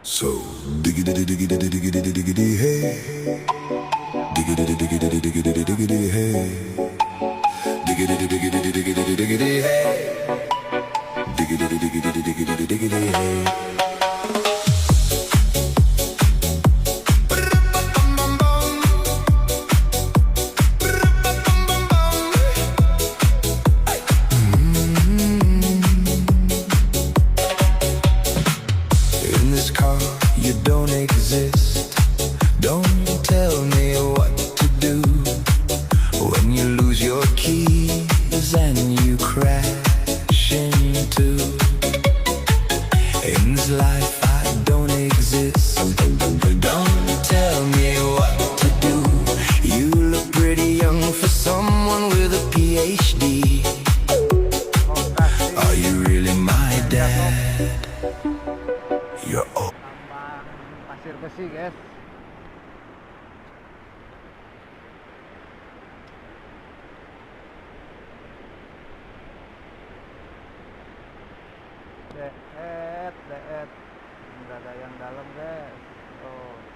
So diggity diggity diggity diggity hey, diggity diggity diggity diggity hey, diggity diggity diggity diggity hey, diggity diggity diggity diggity hey. In this car, you don't exist. Don't tell me what to do when you lose your keys and you crash into. In this life, I don't exist. Don't tell me what to do. You look pretty young for someone with a PhD. Are you really my dad? You're old. Pasir besi, guys. Deet, nggak ada yang dalam, guys. Oh.